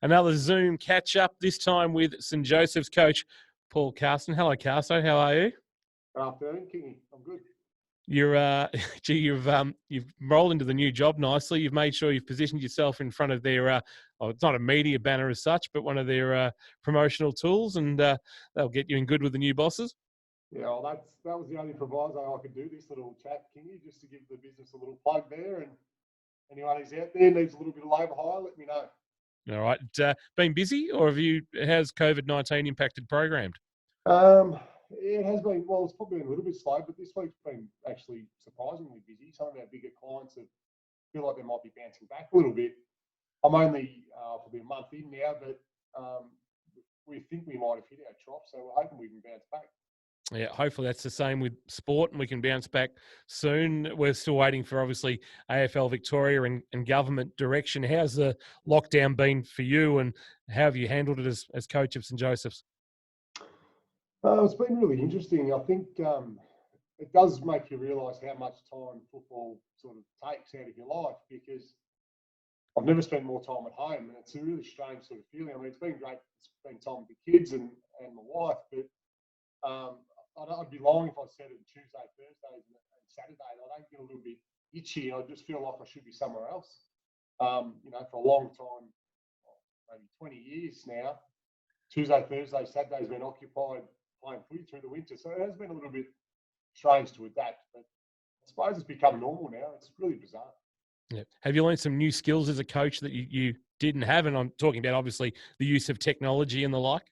Another Zoom catch-up, this time with St Joseph's coach, Paul Carson. Hello, Carso. How are you? Good afternoon, Kingy. I'm good. You've rolled into the new job nicely. You've made sure you've positioned yourself in front of their, it's not a media banner as such, but one of their promotional tools, and they'll get you in good with the new bosses. Yeah, well, that was the only proviso I could do this little chat, Kingy, just to give the business a little plug there. And anyone who's out there needs a little bit of labour hire, let me know. All right. Been busy, or has COVID-19 impacted programmed? It has been, well, it's probably been a little bit slow, but this week's been actually surprisingly busy. Some of our bigger clients feel like they might be bouncing back a little bit. I'm only probably a month in now, but we think we might have hit our trough, so we're hoping we can bounce back. Yeah, hopefully that's the same with sport and we can bounce back soon. We're still waiting for, obviously, AFL Victoria and government direction. How's the lockdown been for you, and how have you handled it as coach of St Joseph's? It's been really interesting. I think it does make you realise how much time football sort of takes out of your life, because I've never spent more time at home, and it's a really strange sort of feeling. I mean, it's been great spending time with the kids and my wife, but I'd be lying if I said it Tuesday, Thursdays, and Saturday. I don't get a little bit itchy. I just feel like I should be somewhere else. For a long time, maybe 20 years now, Tuesday, Thursday, Saturday's been occupied playing footy through the winter. So it has been a little bit strange to adapt, but I suppose it's become normal now. It's really bizarre. Yeah. Have you learned some new skills as a coach that you didn't have? And I'm talking about, obviously, the use of technology and the like.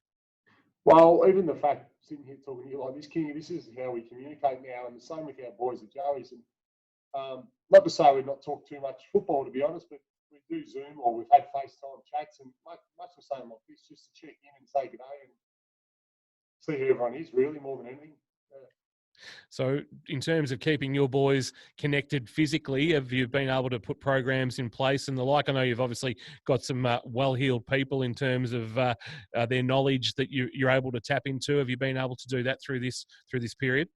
Well, even the fact, sitting here talking to you like this, King, this is how we communicate now, and the same with our boys at Joey's. And not to say we've not talked too much football, to be honest, but we do Zoom, or we've had FaceTime chats, and much the same like this, just to check in and say good day and see who everyone is, really, more than anything. So in terms of keeping your boys connected physically, have you been able to put programs in place and the like? I know you've obviously got some well-heeled people in terms of their knowledge that you're able to tap into. Have you been able to do that through this period?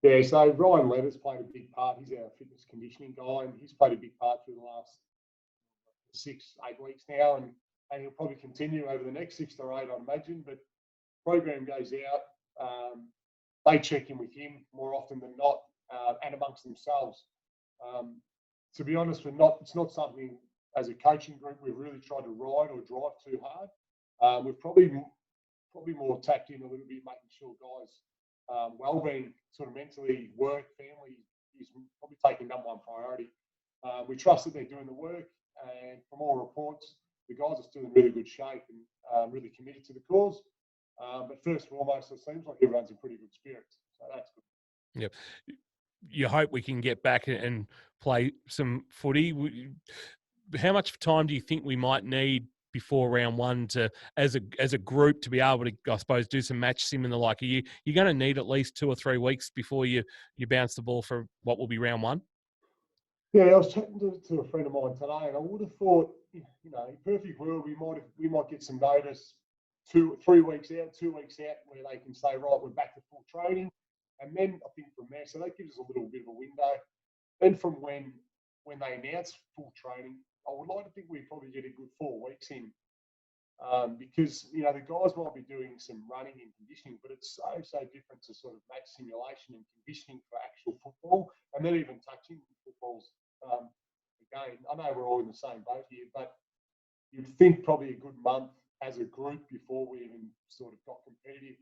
Yeah, so Ryan Letters played a big part. He's our fitness conditioning guy, and he's played a big part through the last 6-8 weeks now, and he'll probably continue over the next 6 to 8, I imagine. But program goes out. They check in with him more often than not, and amongst themselves. To be honest, it's not something as a coaching group we've really tried to ride or drive too hard. We've probably more tapped in a little bit, making sure guys' well-being, sort of mentally, work, family is probably taking number one priority. We trust that they're doing the work, and from all reports, the guys are still in really good shape and really committed to the cause. But first and foremost, it seems like everyone's in pretty good spirits, so that's good. Yep. You hope we can get back and play some footy. How much time do you think we might need before round one to, as a group, to be able to, I suppose, do some match sim and the like? You're going to need at least 2 or 3 weeks before you bounce the ball for what will be round one? Yeah, I was chatting to a friend of mine today, and I would have thought, in perfect world, we might get some notice 2 or 3 weeks out, 2 weeks out, where they can say, right, we're back to full training. And then I think from there, so that gives us a little bit of a window. Then from when they announce full training, I would like to think we probably get a good 4 weeks in, because the guys might be doing some running and conditioning, but it's so different to sort of match simulation and conditioning for actual football, and then even touching footballs. Again, I know we're all in the same boat here, but you'd think probably a good month as a group before we even sort of got competitive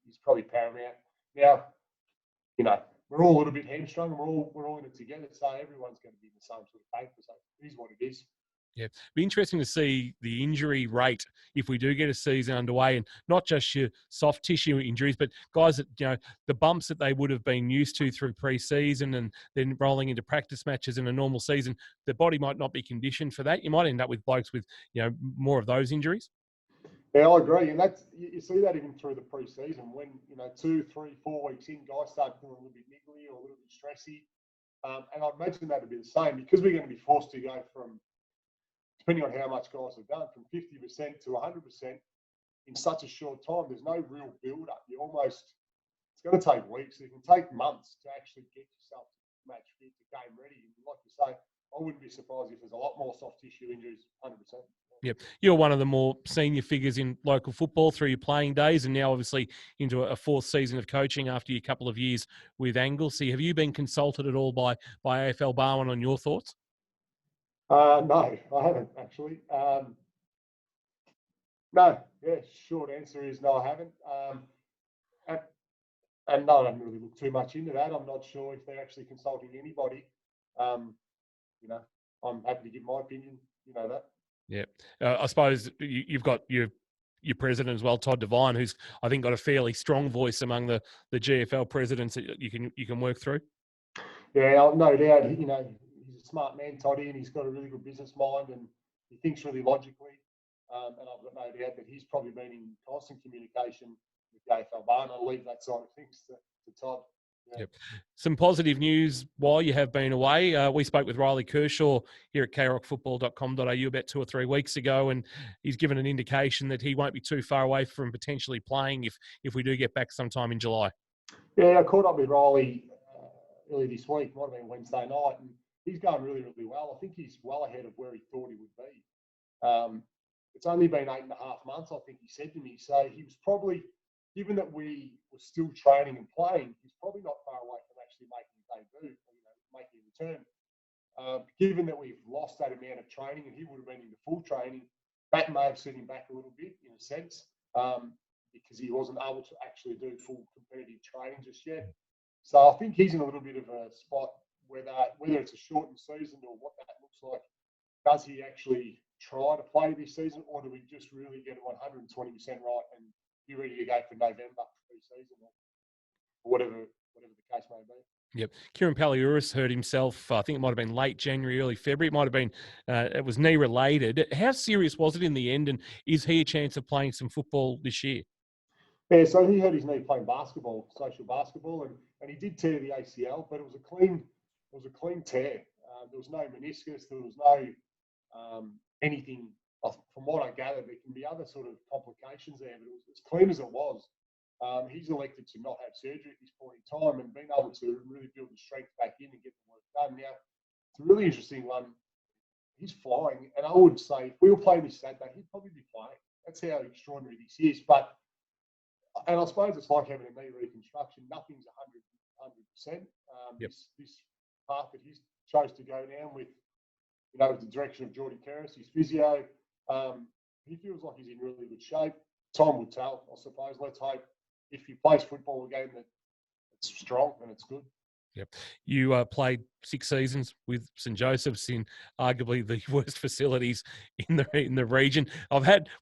is probably paramount. Now, we're all a little bit hamstrung, and we're all in it together, so everyone's going to be in the same sort of paper. So it is what it is. Yeah, it'd be interesting to see the injury rate if we do get a season underway, and not just your soft tissue injuries, but guys that, the bumps that they would have been used to through pre-season and then rolling into practice matches in a normal season, their body might not be conditioned for that. You might end up with blokes with, more of those injuries. Yeah, I agree, and you see that even through the pre-season when 2, 3, 4 weeks in, guys start feeling a little bit niggly or a little bit stressy, and I'd imagine that would be the same, because we're going to be forced to go from, depending on how much guys have done, from 50% to 100% in such a short time. There's no real build-up. It's going to take weeks. It can take months to actually get yourself match fit, to game ready. And like you say, I wouldn't be surprised if there's a lot more soft tissue injuries, 100%. Yep. You're one of the more senior figures in local football through your playing days, and now obviously into a fourth season of coaching after your couple of years with Anglesey. Have you been consulted at all by AFL Barwon on your thoughts? No, I haven't actually. No, yeah, short answer is no, I haven't. And no, I haven't really looked too much into that. I'm not sure if they're actually consulting anybody. You know, I'm happy to give my opinion. You know that. Yeah, I suppose you've got your president as well, Todd Devine, who's I think got a fairly strong voice among the GFL presidents that you can work through. Yeah, no doubt. You know, he's a smart man, Toddy, and he's got a really good business mind, and he thinks really logically. And I've got no doubt that he's probably been in constant communication with the AFL Bar, and I'll leave that side of things to Todd. Yeah. Yep. Some positive news while you have been away. We spoke with Riley Kershaw here at krockfootball.com.au about 2 or 3 weeks ago, and he's given an indication that he won't be too far away from potentially playing if we do get back sometime in July. Yeah, I caught up with Riley early this week, might have been Wednesday night, and he's going really, really well. I think he's well ahead of where he thought he would be. It's only been 8.5 months, I think he said to me. So he was probably, given that we were still training and playing, he's probably not far away from actually making a debut, making a return. Given that we've lost that amount of training and he would have been in the full training, that may have set him back a little bit in a sense, because he wasn't able to actually do full competitive training just yet. So I think he's in a little bit of a spot whether it's a shortened season or what that looks like. Does he actually try to play this season, or do we just really get it 120% right and be ready to go for November pre-season or whatever the case may be? Yep. Kieran Paliouris hurt himself, I think it might have been late January, early February. It might have been, it was knee related. How serious was it in the end, and is he a chance of playing some football this year? Yeah, so he hurt his knee playing basketball, social basketball, and he did tear the ACL, but it was a clean tear. There was no meniscus, there was no anything. From what I gathered, there can be other sort of complications there, but it was as clean as it was. He's elected to not have surgery at this point in time and being able to really build the strength back in and get the work done. Now, it's a really interesting one. He's flying, and I would say if we were playing this Saturday, he'd probably be playing. That's how extraordinary this is. And I suppose it's like having a knee reconstruction. Nothing's 100%. Yep. This path that he's chose to go down with, with the direction of Geordie Terrace, his physio, he feels like he's in really good shape. Time will tell, I suppose. Let's hope if he plays football again that it's strong and it's good. Yep. You played 6 seasons with St Joseph's in arguably the worst facilities in the region.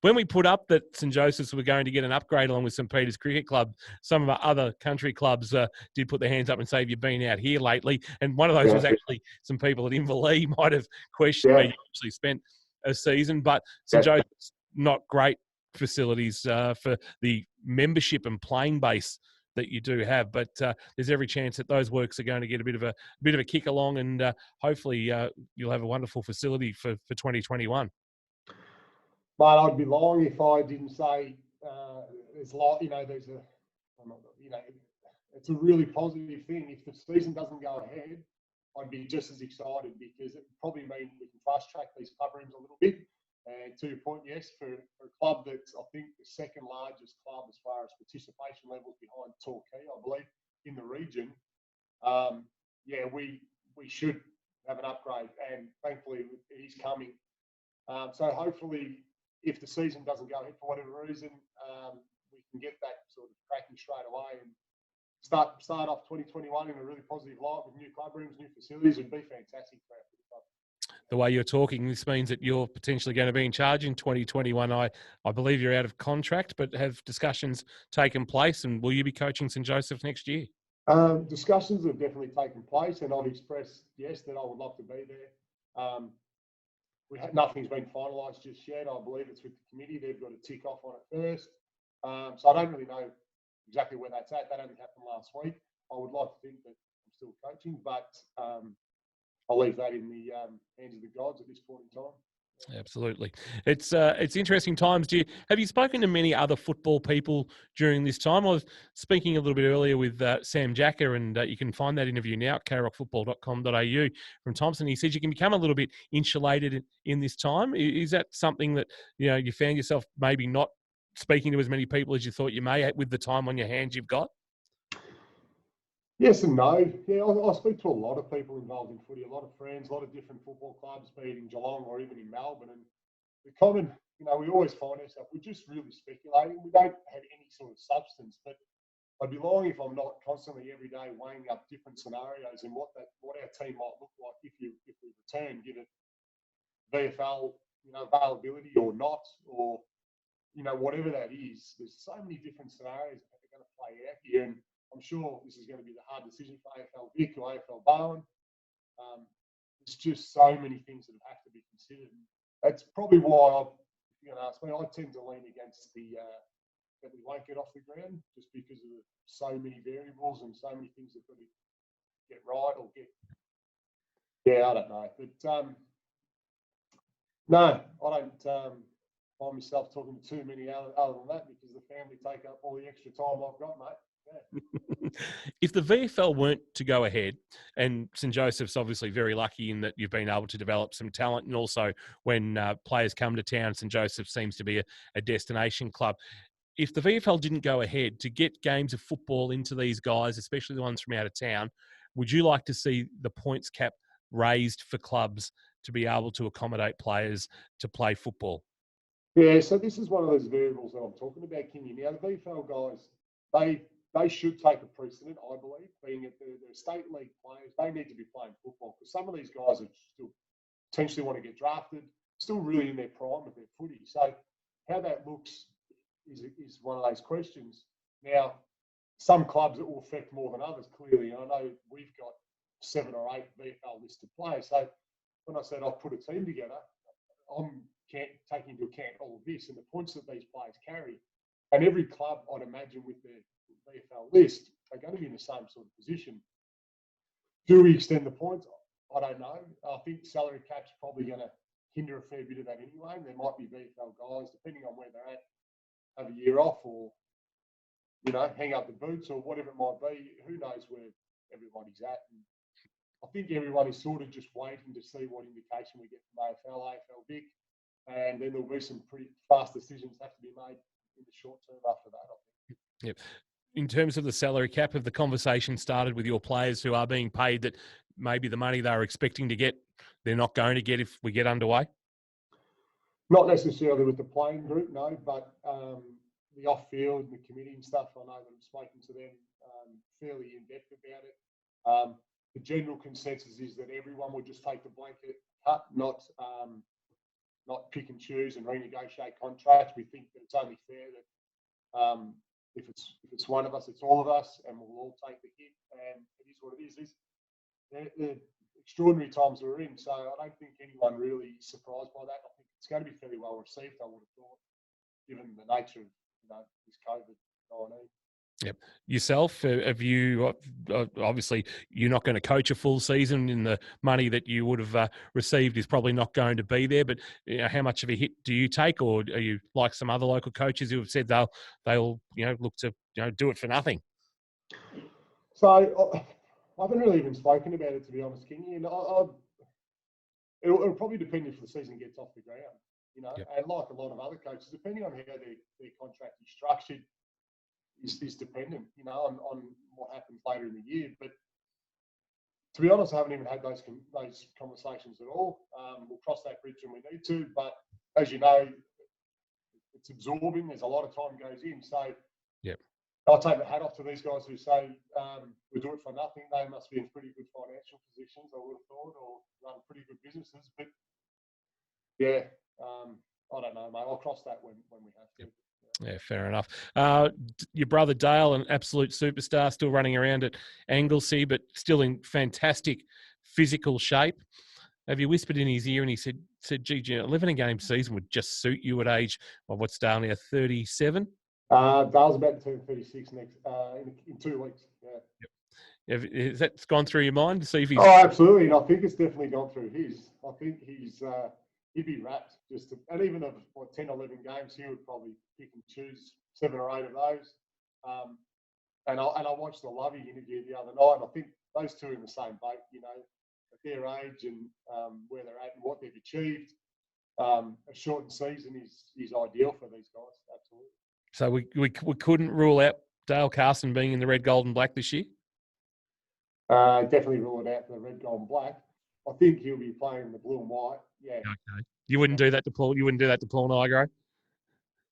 When we put up that St Joseph's were going to get an upgrade along with St Peter's Cricket Club, some of our other country clubs did put their hands up and say, have you been out here lately? And one of those was actually some people at Inverleigh might have questioned where you actually spent a season. But St Joseph's, not great facilities for the membership and playing base that you do have, but there's every chance that those works are going to get a bit of a kick along, and hopefully you'll have a wonderful facility for 2021. But I'd be lying if I didn't say it's a really positive thing. If the season doesn't go ahead, I'd be just as excited because it probably means we can fast track these club rooms a little bit. And to your point, yes, for a club that's, I think, the second largest club as far as participation levels behind Torquay, I believe, in the region, we should have an upgrade. And thankfully, it is coming. So hopefully, if the season doesn't go ahead for whatever reason, we can get that sort of cracking straight away and start off 2021 in a really positive light with new club rooms, new facilities. It'd be fantastic for our club. The way you're talking, this means that you're potentially going to be in charge in 2021. I believe you're out of contract, but have discussions taken place, and will you be coaching St Joseph's next year? Discussions have definitely taken place, and I've expressed, yes, that I would love to be there. Nothing's been finalised just yet. I believe it's with the committee. They've got to tick off on it first. So I don't really know exactly where that's at. That only happened last week. I would like to think that I'm still coaching, but I'll leave that in the hands of the gods at this point in time. Absolutely. It's interesting times. Have you spoken to many other football people during this time? I was speaking a little bit earlier with Sam Jacker, and you can find that interview now at krockfootball.com.au from Thompson. He says you can become a little bit insulated in this time. Is that something that you found yourself maybe not speaking to as many people as you thought you may with the time on your hands you've got? Yes and no. Yeah, I speak to a lot of people involved in footy, a lot of friends, a lot of different football clubs, be it in Geelong or even in Melbourne. And the common, we always find ourselves, we're just really speculating. We don't have any sort of substance. But I'd be lying if I'm not constantly every day weighing up different scenarios and what our team might look like if we return, given VFL, availability or not, or whatever that is. There's so many different scenarios that are going to play out here, and I'm sure this is going to be the hard decision for AFL Vic or AFL Bowen. There's just so many things that have to be considered. That's probably why I tend to lean against that we won't get off the ground, just because of so many variables and so many things that got to get right or get. Yeah, I don't know, but no, I don't find myself talking to too many other than that, because the family take up all the extra time I've got, mate. Yeah. If the VFL weren't to go ahead, and St Joseph's obviously very lucky in that you've been able to develop some talent, and also when players come to town, St Joseph's seems to be a destination club. If the VFL didn't go ahead, to get games of football into these guys, especially the ones from out of town, would you like to see the points cap raised for clubs to be able to accommodate players to play football? Yeah, so this is one of those variables that I'm talking about, Kingy. Now, the VFL guys, they should take a precedent, I believe, being that they're state league players. They need to be playing football, because some of these guys are still potentially want to get drafted, still really in their prime of their footy. So how that looks is one of those questions. Now, some clubs it will affect more than others, clearly. And I know we've got 7 or 8 VFL listed players. So when I said I'll put a team together, I'm taking into account all of this and the points that these players carry. And every club, I'd imagine, with their VFL list, are going to be in the same sort of position. Do we extend the points? I don't know. I think salary cap's probably going to hinder a fair bit of that anyway. There might be VFL guys, depending on where they're at, have a year off, or hang up the boots, or whatever it might be. Who knows where everybody's at? And I think everyone is sort of just waiting to see what indication we get from AFL, AFL Vic, and then there'll be some pretty fast decisions have to be made in the short term after that, I think. Yep. In terms of the salary cap, have the conversation started with your players who are being paid that maybe the money they were expecting to get, they're not going to get if we get underway? Not necessarily with the playing group, no, but the off-field and the committee and stuff, I know that I've spoken to them fairly in-depth about it. The general consensus is that everyone will just take the blanket cut, not pick and choose and renegotiate contracts. We think that it's only fair that if it's one of us, it's all of us, and we'll all take the hit. And it is what it is. They're extraordinary times we're in, so I don't think anyone really is surprised by that. I think it's going to be fairly well received, I would have thought, given the nature of this COVID-19. Yep. Yourself, have you, obviously, you're not going to coach a full season, and the money that you would have received is probably not going to be there, but how much of a hit do you take, or are you like some other local coaches who have said they'll look to do it for nothing? So I haven't really even spoken about it, to be honest, Kingy, and it'll probably depend if the season gets off the ground, Yep. And like a lot of other coaches, depending on how their contract is structured, is dependent, on what happens later in the year. But to be honest, I haven't even had those conversations at all. We'll cross that bridge when we need to. But as you know, it's absorbing. There's a lot of time goes in. So yep. I'll take the hat off to these guys who say we do it for nothing. They must be in pretty good financial positions, I would have thought, or run pretty good businesses. But yeah, I don't know, mate. I'll cross that when we have to. Yep. Yeah, fair enough. Your brother Dale, an absolute superstar, still running around at Anglesey, but still in fantastic physical shape. Have you whispered in his ear and he said, gee, 11-game season would just suit you at age, what's Dale now, 37? Dale's about to turn 36 next in 2 weeks. Yeah. Yep. Has that gone through your mind to see if he's... Oh, absolutely. And I think it's definitely gone through his. I think he's he'd be wrapped. And even of 10, 11 games, he would probably pick and choose 7 or 8 of those. And I watched the Lovey interview the other night. And I think those two are in the same boat, at their age and where they're at and what they've achieved. A shortened season is ideal for these guys, absolutely. So we couldn't rule out Dale Carson being in the red, gold, and black this year? Definitely rule it out for the red, gold, and black. I think he'll be playing the blue and white. Yeah. Okay. You wouldn't do that to Paul. You wouldn't do that to Paul Nigro.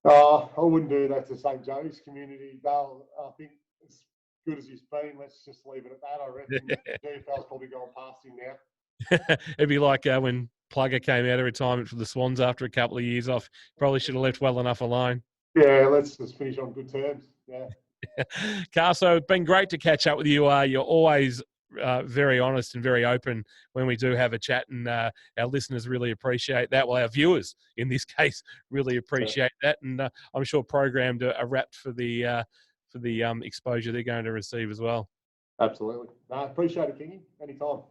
I wouldn't do that to St. Joe's community. Dale, I think as good as he's been, let's just leave it at that. I reckon GFL's probably going past him now. It'd be like when Plugger came out of retirement for the Swans after a couple of years off. Probably should have left well enough alone. Yeah, let's just finish on good terms. Yeah. Carso, it's been great to catch up with you. You're always very honest and very open when we do have a chat, and our listeners really appreciate that. Well, our viewers, in this case, really appreciate that, and I'm sure programmed are wrapped for the exposure they're going to receive as well. Absolutely. No, appreciate it, Kingy. Anytime.